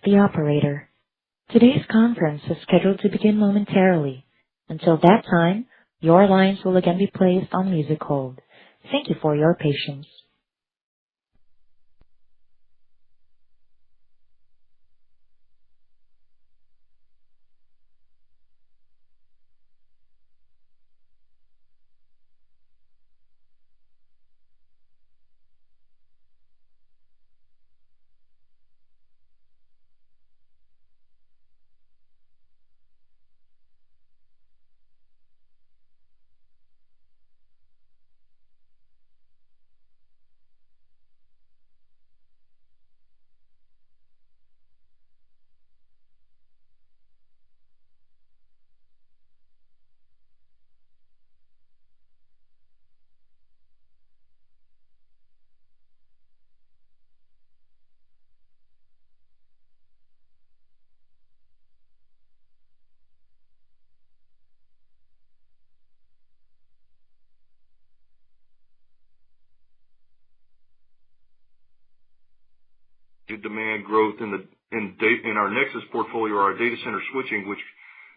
the operator. Today's conference is scheduled to begin momentarily. Until that time, your lines will again be placed on music hold. Thank you for your patience. Demand growth in our Nexus portfolio, our data center switching, which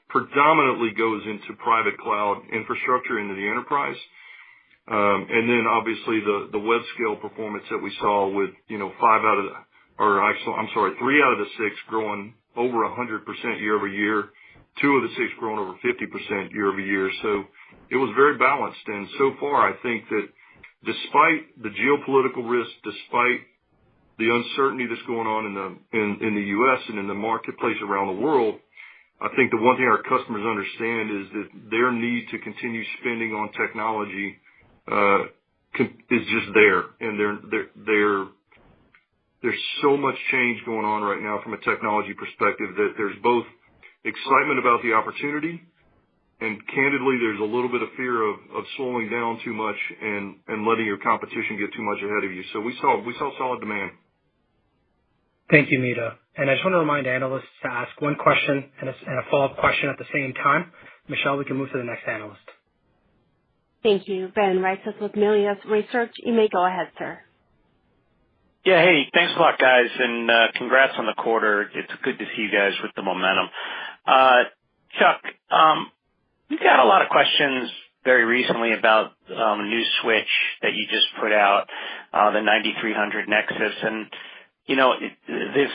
predominantly goes into private cloud infrastructure into the enterprise. And then obviously the web scale performance that we saw with, 3 out of the 6 growing over 100% year over year, 2 of the 6 growing over 50% year over year. So it was very balanced. And so far, I think that despite the geopolitical risk, despite the uncertainty that's going on in the U.S. and in the marketplace around the world, I think the one thing our customers understand is that their need to continue spending on technology is just there, and there's so much change going on right now from a technology perspective that there's both excitement about the opportunity, and candidly, there's a little bit of fear of slowing down too much and letting your competition get too much ahead of you. So we saw solid demand. Thank you, Mita. And I just want to remind analysts to ask one question and a follow-up question at the same time. Michelle, we can move to the next analyst. Thank you. Ben Reitzes with Melius Research. You may go ahead, sir. Yeah, hey, thanks a lot, guys, and congrats on the quarter. It's good to see you guys with the momentum. Chuck, we've got a lot of questions very recently about a new switch that you just put out, the 9300 Nexus, and this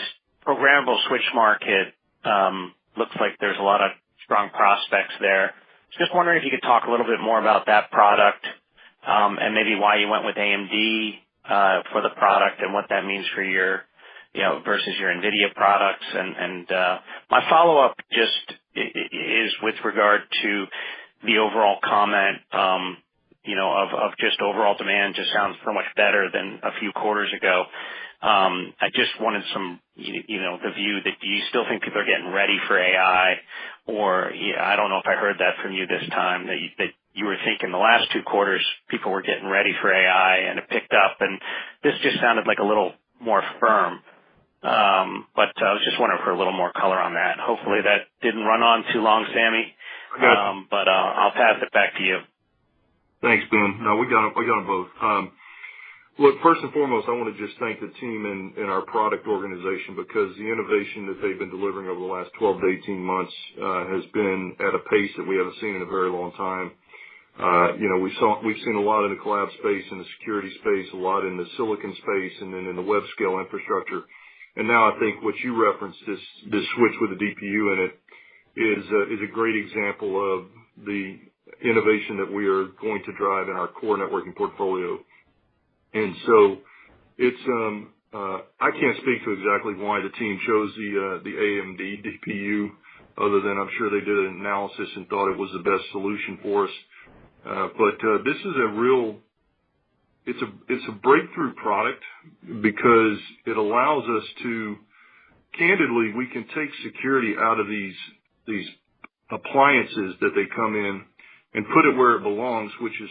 programmable switch market looks like there's a lot of strong prospects there. Just wondering if you could talk a little bit more about that product and maybe why you went with AMD for the product and what that means for your, versus your NVIDIA products. And my follow-up just is with regard to the overall comment, of just overall demand just sounds so much better than a few quarters ago. I just wanted some, the view that do you still think people are getting ready for AI, or I don't know if I heard that from you this time that you were thinking the last 2 quarters people were getting ready for AI and it picked up, and this just sounded like a little more firm. But I was just wondering for a little more color on that. Hopefully that didn't run on too long, Sammy. But I'll pass it back to you. Thanks, Ben. No, we got them both. Look, first and foremost, I want to just thank the team and our product organization, because the innovation that they've been delivering over the last 12 to 18 months has been at a pace that we haven't seen in a very long time. We've seen a lot in the cloud space, in the security space, a lot in the silicon space, and then in the web scale infrastructure. And now I think what you referenced, this switch with a DPU in it, is a great example of the innovation that we are going to drive in our core networking portfolio. And so it's I can't speak to exactly why the team chose the AMD DPU, other than I'm sure they did an analysis and thought it was the best solution for us. But this is it's a breakthrough product, because it allows us to, candidly, we can take security out of these appliances that they come in and put it where it belongs, which is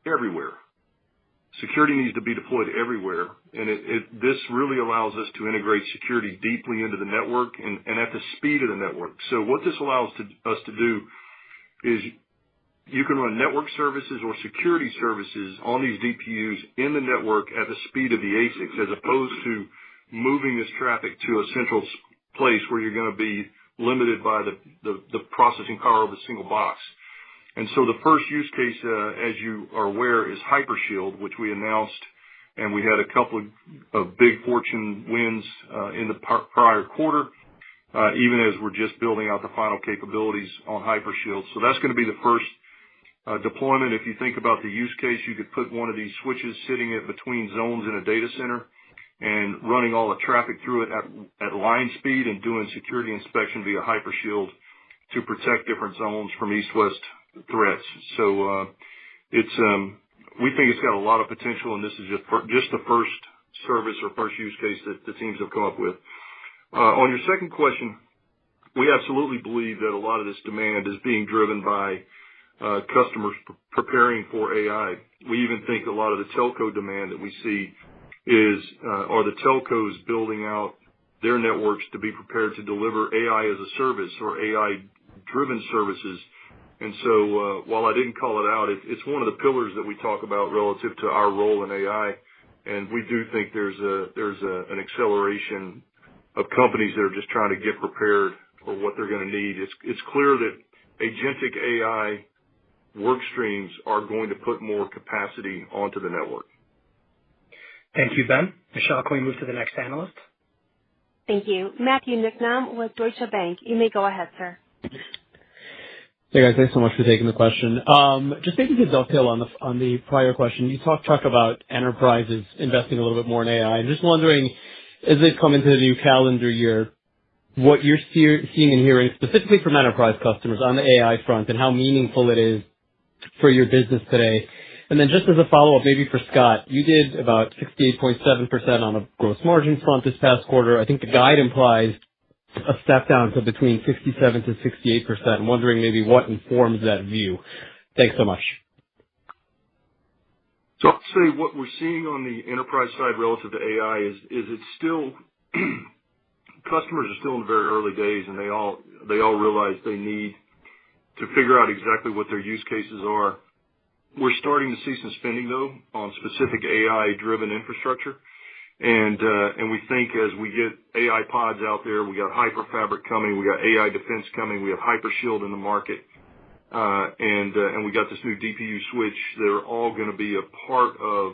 everywhere. Security needs to be deployed everywhere, and this really allows us to integrate security deeply into the network and at the speed of the network. So what this allows us to do is you can run network services or security services on these DPUs in the network at the speed of the ASICs, as opposed to moving this traffic to a central place where you're going to be limited by the processing power of a single box. And so the first use case, as you are aware, is Hypershield, which we announced, and we had a couple of big Fortune wins in the prior quarter, even as we're just building out the final capabilities on Hypershield. So that's going to be the first deployment. If you think about the use case, you could put one of these switches sitting in between zones in a data center and running all the traffic through it at line speed and doing security inspection via Hypershield to protect different zones from east-west threats. So we think it's got a lot of potential, and this is just the first service or first use case that the teams have come up with. On your second question, we absolutely believe that a lot of this demand is being driven by customers preparing for AI. We even think a lot of the telco demand that we see are the telcos building out their networks to be prepared to deliver AI as a service or AI-driven services. And so while I didn't call it out, it's one of the pillars that we talk about relative to our role in AI. And we do think there's an acceleration of companies that are just trying to get prepared for what they're going to need. It's clear that agentic AI work streams are going to put more capacity onto the network. Thank you, Ben. Michelle, can we move to the next analyst? Thank you. Matthew Nicknam with Deutsche Bank. You may go ahead, sir. Hey guys, thanks so much for taking the question. Just maybe to dovetail on the prior question, you talked, Chuck, about enterprises investing a little bit more in AI. I'm just wondering, as they come into the new calendar year, what you're seeing and hearing specifically from enterprise customers on the AI front and how meaningful it is for your business today. And then just as a follow-up, maybe for Scott, you did about 68.7% on a gross margin front this past quarter. I think the guide implies a step down to between 67 to 68%. I'm wondering maybe what informs that view. Thanks so much. So I'll say what we're seeing on the enterprise side relative to AI is it's still customers are still in the very early days, and they all realize they need to figure out exactly what their use cases are. We're starting to see some spending though on specific AI-driven infrastructure. And we think as we get AI pods out there, we got Hyperfabric coming, we got AI Defense coming, we have Hypershield in the market, and we got this new DPU switch. They're all going to be a part of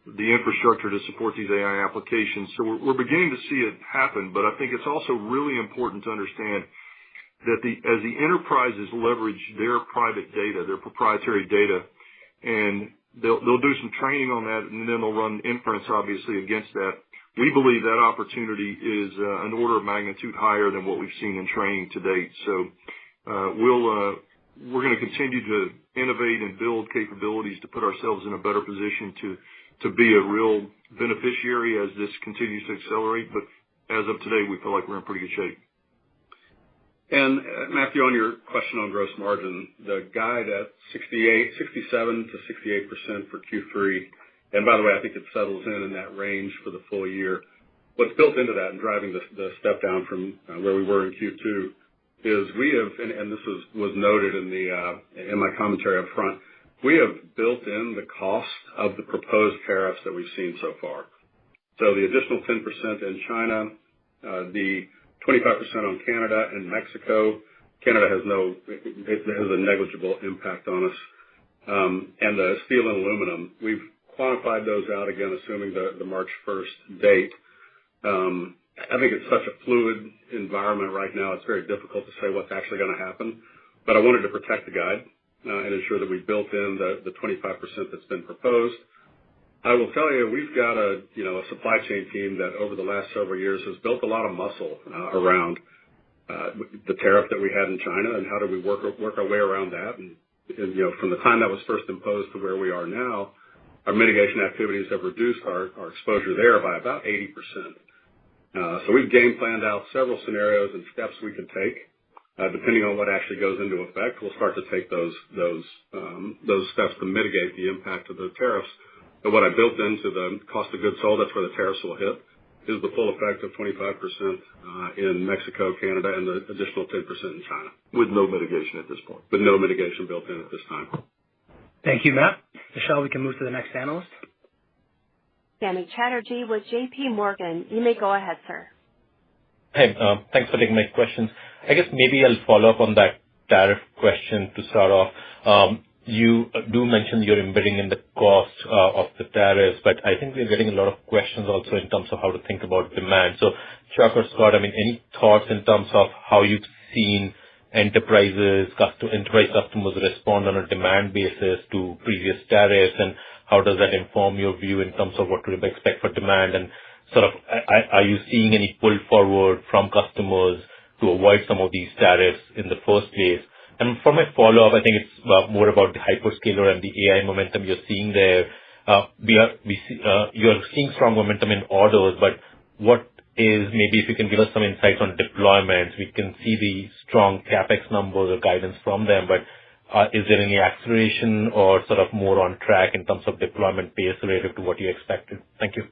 the infrastructure to support these AI applications. So we're beginning to see it happen, but I think it's also really important to understand that as the enterprises leverage their private data, their proprietary data, and they'll do some training on that, and then they'll run inference, obviously, against that. We believe that opportunity is an order of magnitude higher than what we've seen in training to date. So we're going to continue to innovate and build capabilities to put ourselves in a better position to be a real beneficiary as this continues to accelerate. But as of today, we feel like we're in pretty good shape. And Matthew, on your question on gross margin, the guide at 67 to 68% for Q3. And by the way, I think it settles in that range for the full year. What's built into that and driving the step down from where we were in Q2 is we have, and this was noted in my commentary up front, we have built in the cost of the proposed tariffs that we've seen so far. So the additional 10% in China, the 25% on Canada and Mexico. Canada has a negligible impact on us. And the steel and aluminum, we've quantified those out again, assuming the March 1st date. I think it's such a fluid environment right now. It's very difficult to say what's actually going to happen. But I wanted to protect the guide and ensure that we built in the 25% that's been proposed. I will tell you, we've got a supply chain team that over the last several years has built a lot of muscle around the tariff that we had in China and how do we work our way around that. And from the time that was first imposed to where we are now, our mitigation activities have reduced our exposure there by about 80%. So we've game planned out several scenarios and steps we could take. Depending on what actually goes into effect, we'll start to take those steps to mitigate the impact of the tariffs. But what I built into the cost of goods sold, that's where the tariffs will hit, is the full effect of 25% in Mexico, Canada, and the additional 10% in China. With no mitigation at this point. With no mitigation built in at this time. Thank you, Matt. Michelle, we can move to the next analyst. Samik Chatterjee with JP Morgan. You may go ahead, sir. Hey, thanks for taking my questions. I guess maybe I'll follow up on that tariff question to start off. You do mention you're embedding in the cost of the tariffs, but I think we're getting a lot of questions also in terms of how to think about demand. So, Chuck or Scott, I mean, any thoughts in terms of how you've seen enterprise customers respond on a demand basis to previous tariffs, and how does that inform your view in terms of what to expect for demand? And sort of, are you seeing any pull forward from customers to avoid some of these tariffs in the first place? And for my follow-up, I think it's more about the hyperscaler and the AI momentum you're seeing there. You're seeing strong momentum in orders, but what is, maybe if you can give us some insights on deployments. We can see the strong CapEx numbers or guidance from them, but is there any acceleration or sort of more on track in terms of deployment pace relative to what you expected? Thank you.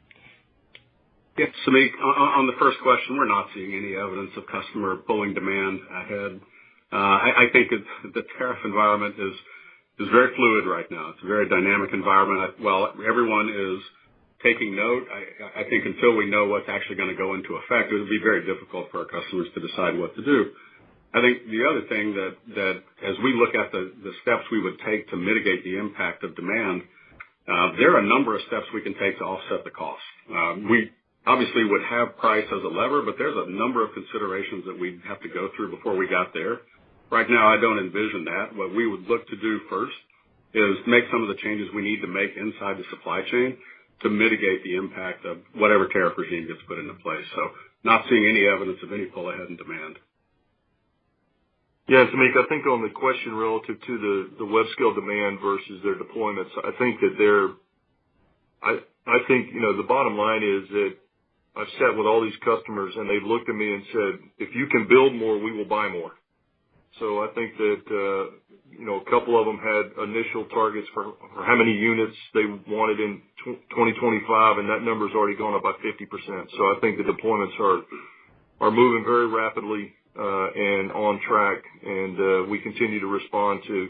Yes, Samik, on the first question, we're not seeing any evidence of customer pulling demand ahead. I think the tariff environment is very fluid right now. It's a very dynamic environment. While everyone is taking note, I think until we know what's actually going to go into effect, it would be very difficult for our customers to decide what to do. I think the other thing that as we look at the steps we would take to mitigate the impact of demand, there are a number of steps we can take to offset the cost. We obviously would have price as a lever, but there's a number of considerations that we'd have to go through before we got there. Right now, I don't envision that. What we would look to do first is make some of the changes we need to make inside the supply chain to mitigate the impact of whatever tariff regime gets put into place. So not seeing any evidence of any pull ahead in demand. Yeah, Samik, I think on the question relative to the web scale demand versus their deployments, I think that I think, the bottom line is that I've sat with all these customers and they've looked at me and said, if you can build more, we will buy more. So I think that, a couple of them had initial targets for how many units they wanted in 2025, and that number's already gone up by 50%. So I think the deployments are moving very rapidly, and on track, and we continue to respond to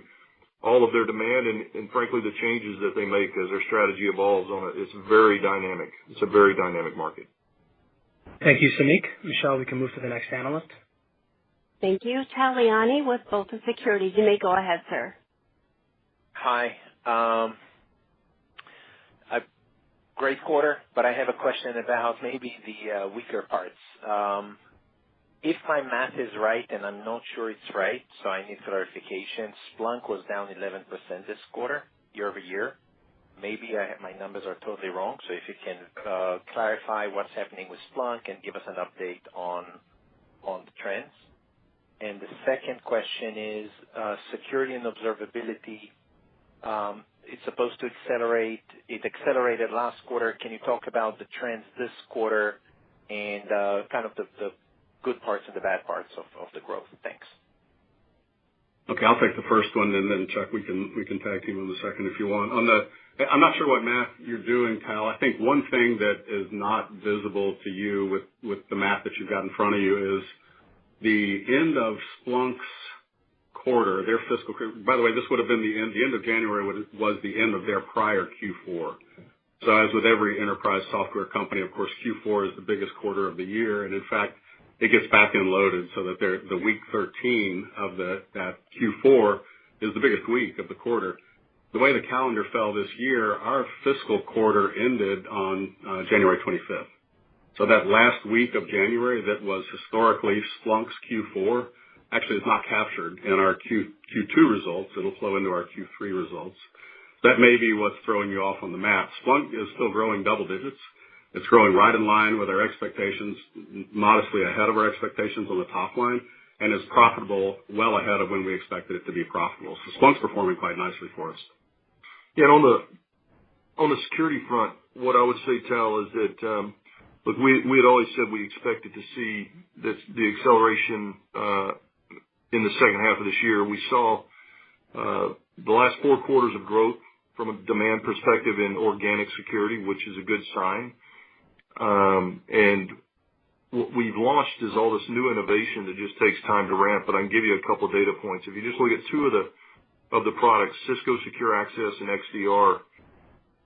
all of their demand and frankly the changes that they make as their strategy evolves on it. It's very dynamic. It's a very dynamic market. Thank you, Samik. Michelle, we can move to the next analyst. Thank you. Tal Liani with Bolton Securities. You may go ahead, sir. Hi. A great quarter, but I have a question about maybe the weaker parts. If my math is right, and I'm not sure it's right, so I need clarification, Splunk was down 11% this quarter, year over year. Maybe my numbers are totally wrong, so if you can clarify what's happening with Splunk and give us an update on the trends. And the second question is security and observability. It's supposed to accelerate. It accelerated last quarter. Can you talk about the trends this quarter and kind of the good parts and the bad parts of the growth? Thanks. Okay, I'll take the first one, and then Chuck, we can tag team on the second if you want. I'm not sure what math you're doing, Tal. I think one thing that is not visible to you with the math that you've got in front of you is the end of Splunk's quarter, their fiscal. By the way, this would have been the end of January was the end of their prior Q4. So as with every enterprise software company, of course, Q4 is the biggest quarter of the year, and in fact, it gets back end loaded so that the week 13 of that Q4 is the biggest week of the quarter. The way the calendar fell this year, our fiscal quarter ended on January 25th. So that last week of January that was historically Splunk's Q4 actually is not captured in our Q2 results. It'll flow into our Q3 results. That may be what's throwing you off on the math. Splunk is still growing double digits. It's growing right in line with our expectations, modestly ahead of our expectations on the top line, and is profitable well ahead of when we expected it to be profitable. So Splunk's performing quite nicely for us. Yeah, and on the security front, what I would say, Tal, is that look, we had always said we expected to see the acceleration in the second half of this year. We saw the last 4 quarters of growth from a demand perspective in organic security, which is a good sign. And what we've launched is all this new innovation that just takes time to ramp. But I can give you a couple of data points. If you just look at 2 of the products, Cisco Secure Access and XDR,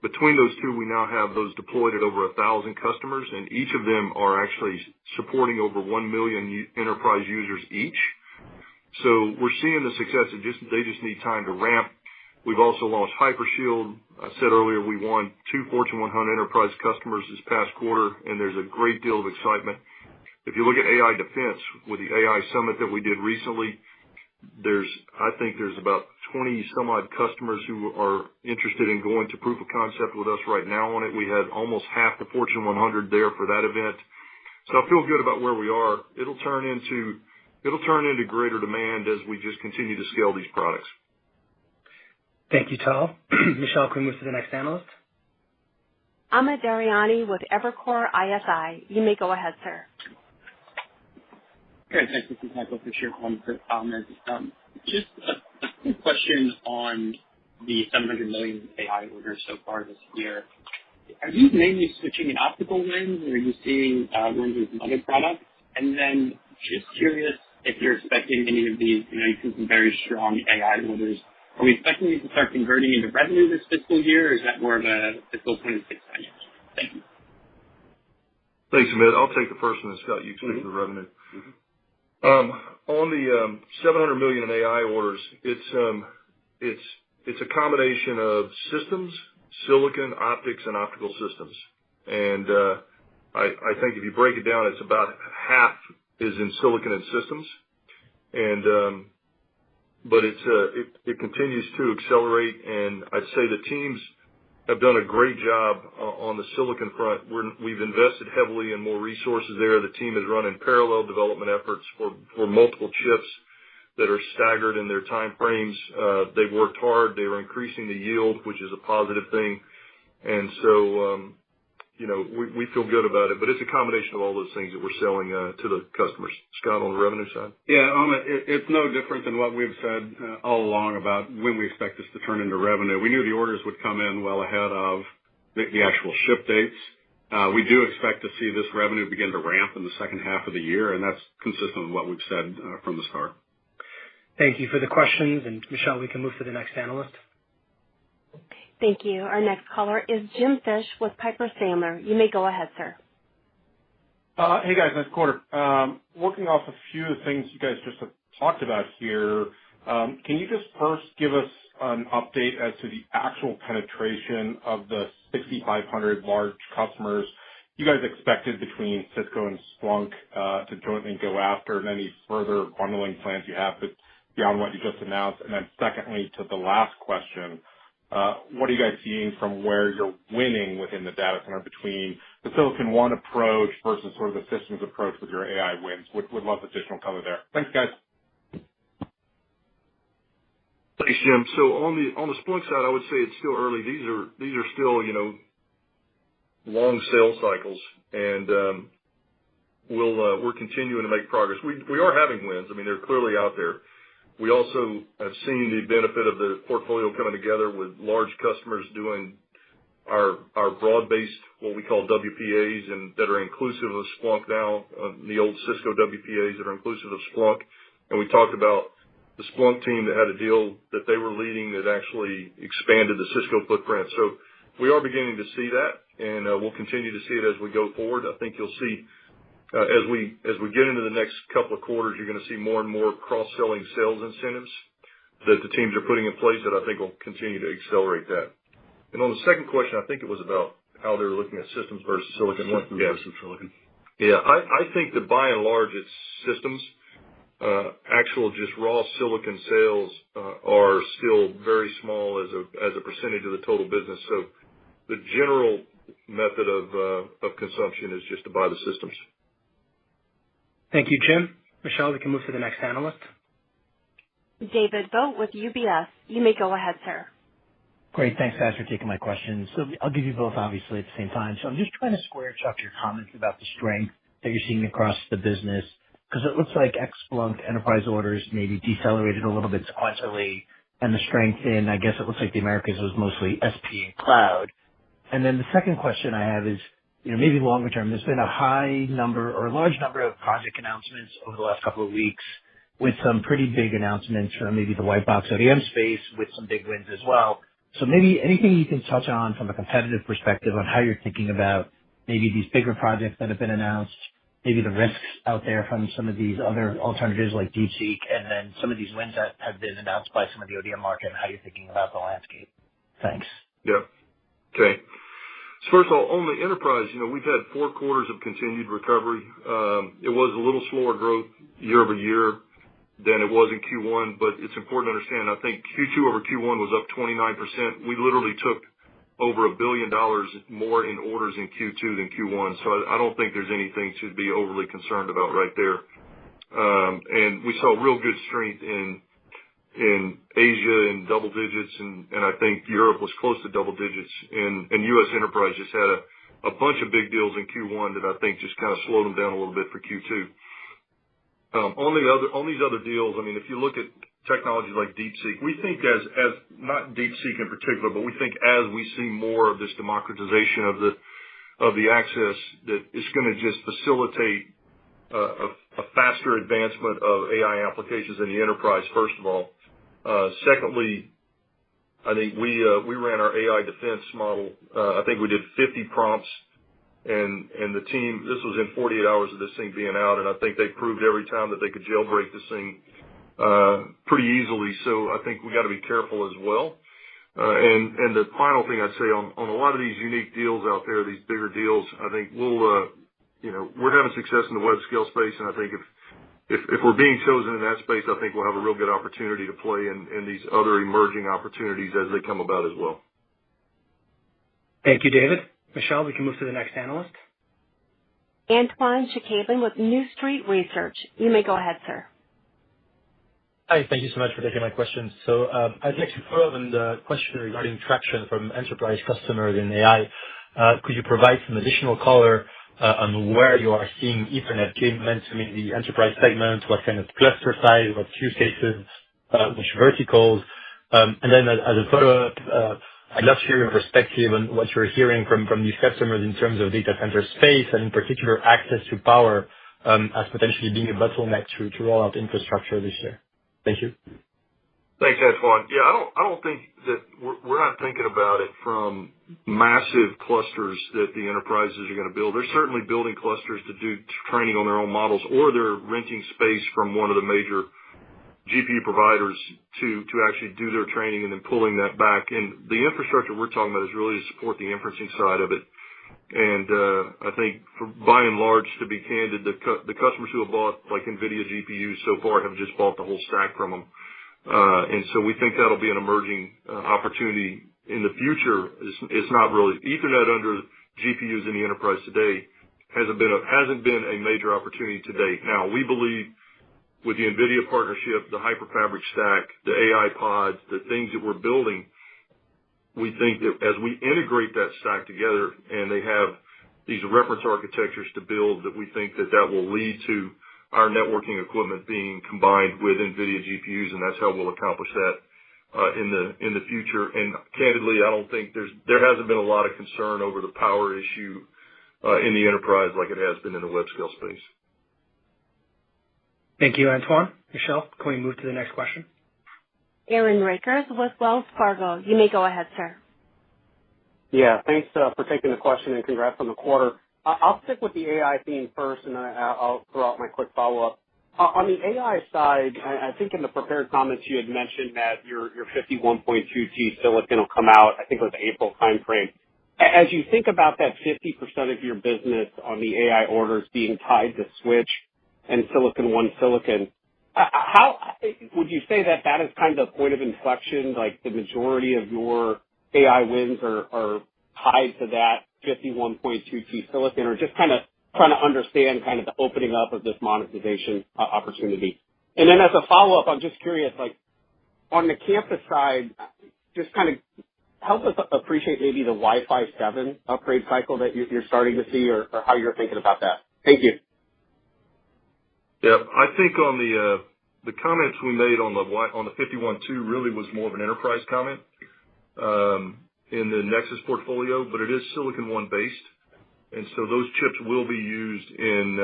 Between those two, we now have those deployed at over 1,000 customers, and each of them are actually supporting over 1 million enterprise users each. So we're seeing the success. They just need time to ramp. We've also launched HyperShield. I said earlier we won 2 Fortune 100 enterprise customers this past quarter, and there's a great deal of excitement. If you look at AI defense with the AI summit that we did recently, I think there's about 20 some odd customers who are interested in going to proof of concept with us right now on it. We had almost half the Fortune 100 there for that event. So I feel good about where we are. It'll turn into greater demand as we just continue to scale these products. Thank you, Tal. Michelle, can we move to the next analyst? Amit Daryanani with Evercore ISI. You may go ahead, sir. Great. Thanks. This is Michael Fisher on for Amit. Just a quick question on the 700 million AI orders so far this year. Are these mainly switching in optical wins, or are you seeing wins with some other products? And then just curious if you're expecting any of these, you've seen some very strong AI orders. Are we expecting these to start converting into revenue this fiscal year, or is that more of a fiscal 26 dynamic? Thank you. Thanks, Amit. I'll take the first one, and Scott, you can speak to the revenue. On the 700 million in AI orders, it's a combination of systems, silicon, optics, and optical systems. And I think if you break it down, it's about half is in silicon and systems. And but it continues to accelerate, and I'd say the teams have done a great job on the silicon front. We've invested heavily in more resources there. The team is running parallel development efforts for multiple chips that are staggered in their time frames. They've worked hard. They are increasing the yield, which is a positive thing. And so, we feel good about it, but it's a combination of all those things that we're selling to the customers. Scott, on the revenue side? Yeah, it's no different than what we've said all along about when we expect this to turn into revenue. We knew the orders would come in well ahead of the actual ship dates. We do expect to see this revenue begin to ramp in the second half of the year, and that's consistent with what we've said from the start. Thank you for the questions. And Michelle, we can move to the next analyst. Thank you. Our next caller is Jim Fish with Piper Sandler. You may go ahead, sir. Hey, guys. Nice quarter. Working off a few of the things you guys just have talked about here, can you just first give us an update as to the actual penetration of the 6,500 large customers you guys expected between Cisco and Splunk to jointly go after, and any further bundling plans you have beyond what you just announced? And then secondly, to the last question, what are you guys seeing from where you're winning within the data center between the Silicon One approach versus sort of the systems approach with your AI wins? Would love additional color there. Thanks, guys. Thanks, Jim. So on the Splunk side, I would say it's still early. These are still long sales cycles, and we're continuing to make progress. We are having wins. I mean, they're clearly out there. We also have seen the benefit of the portfolio coming together with large customers doing our broad-based, what we call WPAs, and that are inclusive of Splunk now, the old Cisco WPAs that are inclusive of Splunk. And we talked about the Splunk team that had a deal that they were leading that actually expanded the Cisco footprint. So we are beginning to see that, and we'll continue to see it as we go forward. I think you'll see as we get into the next couple of quarters, you're going to see more and more cross-selling sales incentives that the teams are putting in place that I think will continue to accelerate that. And on the second question, I think it was about how they're looking at systems versus silicon. Systems versus silicon. Yeah, I think that by and large it's systems. Actual just raw silicon sales are still very small as a percentage of the total business. So the general method of consumption is just to buy the systems. Thank you, Jim. Michelle, we can move to the next analyst. David Vogt with UBS. You may go ahead, sir. Great. Thanks, guys, for taking my question. So I'll give you both, obviously, at the same time. So I'm just trying to square, Chuck, your comments about the strength that you're seeing across the business, because it looks like ex-Splunk enterprise orders maybe decelerated a little bit sequentially, and the strength in, I guess it looks like the Americas was mostly SP and cloud. And then the second question I have is, maybe longer term, there's been a large number of project announcements over the last couple of weeks with some pretty big announcements from maybe the white box ODM space with some big wins as well. So maybe anything you can touch on from a competitive perspective on how you're thinking about maybe these bigger projects that have been announced, maybe the risks out there from some of these other alternatives like DeepSeek, and then some of these wins that have been announced by some of the ODM market, and how you're thinking about the landscape. Thanks. Yeah. Okay. So first of all, on the enterprise, we've had 4 quarters of continued recovery. It was a little slower growth year over year than it was in Q1, but it's important to understand, I think Q2 over Q1 was up 29%. We literally took over $1 billion more in orders in Q2 than Q1, so I don't think there's anything to be overly concerned about right there. And we saw real good strength in Asia in double digits, and I think Europe was close to double digits, and U.S. enterprise just had a bunch of big deals in Q1 that I think just kind of slowed them down a little bit for Q2. On these other deals, I mean, if you look at technologies like DeepSeek, we think as not DeepSeek in particular, but we think as we see more of this democratization of the access, that it's going to just facilitate a faster advancement of AI applications in the enterprise, first of all. Secondly, I think we ran our AI defense model. I think we did 50 prompts, and the team, this was in 48 hours of this thing being out, and I think they proved every time that they could jailbreak this thing pretty easily. So I think we got to be careful as well. And the final thing I'd say on a lot of these unique deals out there, these bigger deals, I think we're having success in the web scale space, and I think if we're being chosen in that space, I think we'll have a real good opportunity to play in these other emerging opportunities as they come about as well. Thank you, David. Michelle, we can move to the next analyst. Antoine Chkaiban with New Street Research. You may go ahead, sir. Hi, thank you so much for taking my question. So I'd like to follow up on the question regarding traction from enterprise customers in AI. Could you provide some additional color on where you are seeing Ethernet gain momentum in the enterprise segment, what kind of cluster size, what use cases, which verticals? And then as a follow-up, I'd love to hear your perspective on what you're hearing from these customers in terms of data center space and in particular access to power as potentially being a bottleneck to roll out infrastructure this year. Thank you. Thanks, Antoine. Yeah, I don't think that we're not thinking about it from massive clusters that the enterprises are going to build. They're certainly building clusters to do training on their own models, or they're renting space from one of the major GPU providers to actually do their training and then pulling that back. And the infrastructure we're talking about is really to support the inferencing side of it. And I think by and large, to be candid, the customers who have bought like NVIDIA GPUs so far have just bought the whole stack from them. And so we think that'll be an emerging opportunity in the future. It's not really Ethernet under GPUs in the enterprise today hasn't been a major opportunity to date. Now we believe with the NVIDIA partnership, the hyperfabric stack, the AI pods, the things that we're building, we think that as we integrate that stack together and they have these reference architectures to build, that we think that will lead to our networking equipment being combined with NVIDIA GPUs, and that's how we'll accomplish that in the future. And candidly, I don't think there hasn't been a lot of concern over the power issue in the enterprise like it has been in the web scale space. Thank you, Antoine. Michelle, can we move to the next question? Aaron Rakers with Wells Fargo. You may go ahead, sir. Yeah, thanks for taking the question and congrats on the quarter. I'll stick with the AI theme first, and then I'll throw out my quick follow-up. On the AI side, I think in the prepared comments you had mentioned that your 51.2T silicon will come out, I think it was the April timeframe. As you think about that 50% of your business on the AI orders being tied to switch and Silicon One silicon, how would you say that is kind of the point of inflection, like the majority of your AI wins are tied to that 51.2T silicon, or just kind of trying to understand kind of the opening up of this monetization opportunity? And then as a follow-up, I'm just curious, like on the campus side, just kind of help us appreciate maybe the Wi-Fi 7 upgrade cycle that you're starting to see, or how you're thinking about that. Thank you. Yeah, I think on the comments we made on the 51.2 really was more of an enterprise comment in the Nexus portfolio, but it is Silicon One based, and so those chips will be used in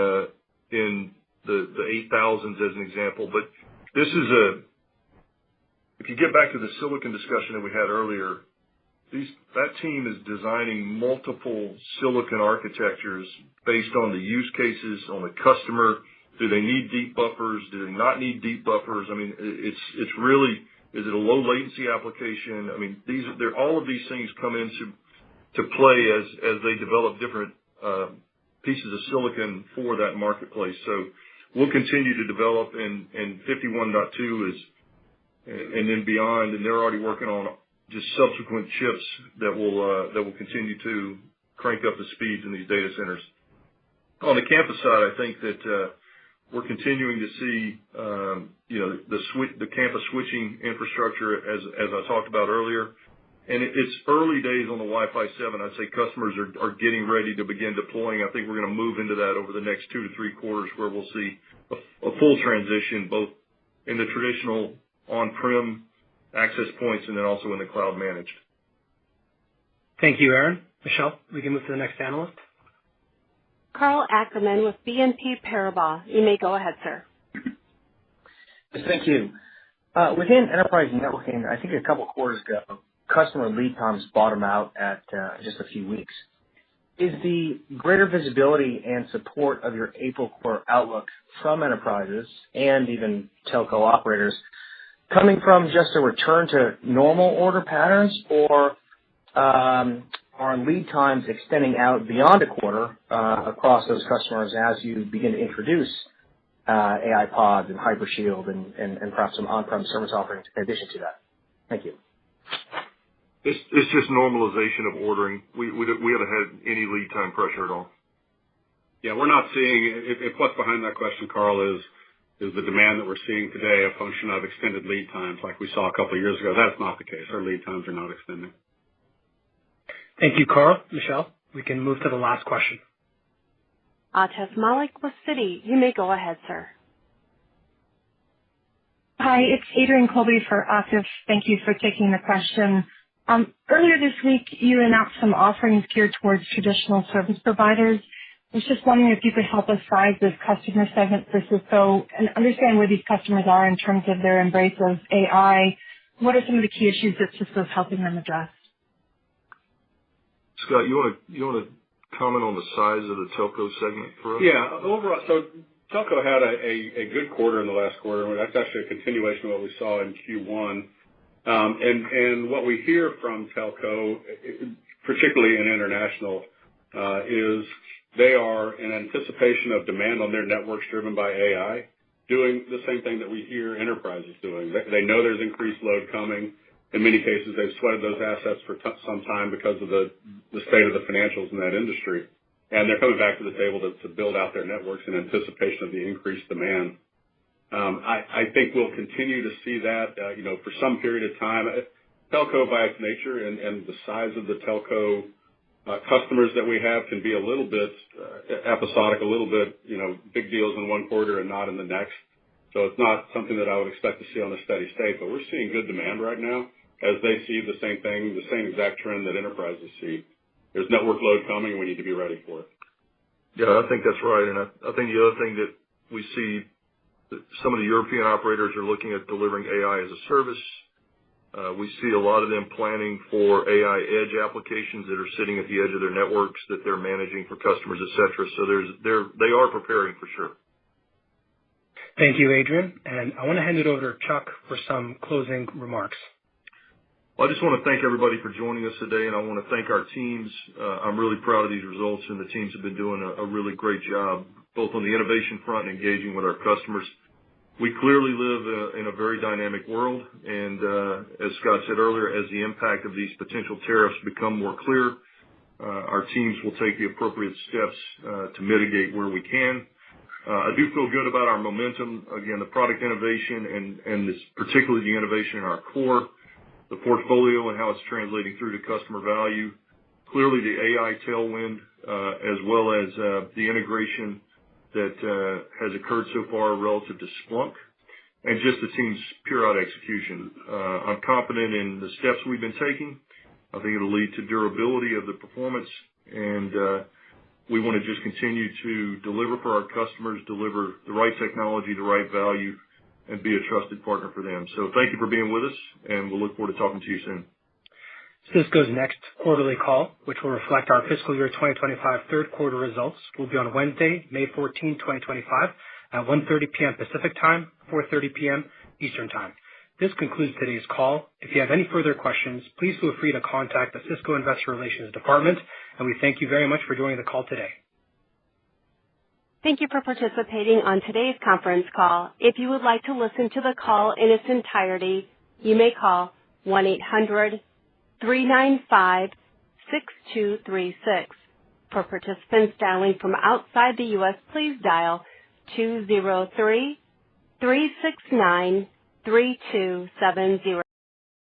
the 8000s as an example. But this is if you get back to the silicon discussion that we had earlier, that team is designing multiple silicon architectures based on the use cases, on the customer. Do they need deep buffers? Do they not need deep buffers? I mean, it's really, is it a low latency application? I mean, all of these things come into play as they develop different pieces of silicon for that marketplace. So we'll continue to develop, and 51.2 is, and then beyond, and they're already working on just subsequent chips that will continue to crank up the speeds in these data centers. On the campus side, I think that we're continuing to see, the campus switching infrastructure as I talked about earlier. And it's early days on the Wi-Fi 7. I'd say customers are getting ready to begin deploying. I think we're going to move into that over the next 2 to 3 quarters, where we'll see a full transition, both in the traditional on-prem access points and then also in the cloud managed. Thank you, Aaron. Michelle, we can move to the next analyst. Karl Ackerman with BNP Paribas. You may go ahead, sir. Thank you. Within enterprise networking, I think a couple quarters ago, customer lead times bottom out at just a few weeks. Is the greater visibility and support of your April quarter outlook from enterprises and even telco operators coming from just a return to normal order patterns, or are lead times extending out beyond a quarter across those customers as you begin to introduce AI pods and Hypershield and perhaps some on-prem service offerings in addition to that? Thank you. It's just normalization of ordering. We haven't had any lead time pressure at all. Yeah, we're not seeing, if what's behind that question, Karl, is the demand that we're seeing today a function of extended lead times like we saw a couple of years ago. That's not the case. Our lead times are not extending. Thank you, Karl. Michelle, we can move to the last question. Atif Malik with Citi. You may go ahead, sir. Hi, it's Adrienne Colby for Atif. Thank you for taking the question. Earlier this week, you announced some offerings geared towards traditional service providers. I was just wondering if you could help us size this customer segment for Cisco and understand where these customers are in terms of their embrace of AI. What are some of the key issues that Cisco is helping them address? Scott, you want to comment on the size of the telco segment for us? Yeah, overall, so telco had a good quarter in the last quarter. That's actually a continuation of what we saw in Q1. And what we hear from telco, particularly in international, is they are in anticipation of demand on their networks driven by AI, doing the same thing that we hear enterprises doing. They know there's increased load coming. In many cases, they've sweated those assets for some time because of the state of the financials in that industry. And they're coming back to the table to build out their networks in anticipation of the increased demand. I think we'll continue to see that, for some period of time. Telco by its nature and the size of the telco customers that we have can be a little bit episodic, a little bit, big deals in one quarter and not in the next. So it's not something that I would expect to see on a steady state, but we're seeing good demand right now as they see the same thing, the same exact trend that enterprises see. There's network load coming, and we need to be ready for it. Yeah, I think that's right. And I think the other thing that we see, that some of the European operators are looking at delivering AI as a service. We see a lot of them planning for AI edge applications that are sitting at the edge of their networks that they're managing for customers, et cetera. So they are preparing for sure. Thank you, Adrian. And I want to hand it over to Chuck for some closing remarks. Well, I just want to thank everybody for joining us today, and I want to thank our teams. I'm really proud of these results, and the teams have been doing a really great job, both on the innovation front and engaging with our customers. We clearly live in a very dynamic world, and as Scott said earlier, as the impact of these potential tariffs become more clear, our teams will take the appropriate steps to mitigate where we can. I do feel good about our momentum. Again, the product innovation and this, particularly the innovation in our core, the portfolio and how it's translating through to customer value. Clearly the AI tailwind, as well as the integration that has occurred so far relative to Splunk, and just the team's pure out execution. I'm confident in the steps we've been taking. I think it'll lead to durability of the performance, and we want to just continue to deliver for our customers, deliver the right technology, the right value, and be a trusted partner for them. So thank you for being with us, and we'll look forward to talking to you soon. Cisco's next quarterly call, which will reflect our fiscal year 2025 third quarter results, will be on Wednesday, May 14, 2025, at 1:30 p.m. Pacific Time, 4:30 p.m. Eastern Time. This concludes today's call. If you have any further questions, please feel free to contact the Cisco Investor Relations Department, and we thank you very much for joining the call today. Thank you for participating on today's conference call. If you would like to listen to the call in its entirety, you may call 1-800-395-6236. For participants dialing from outside the U.S., please dial 203-369-3270.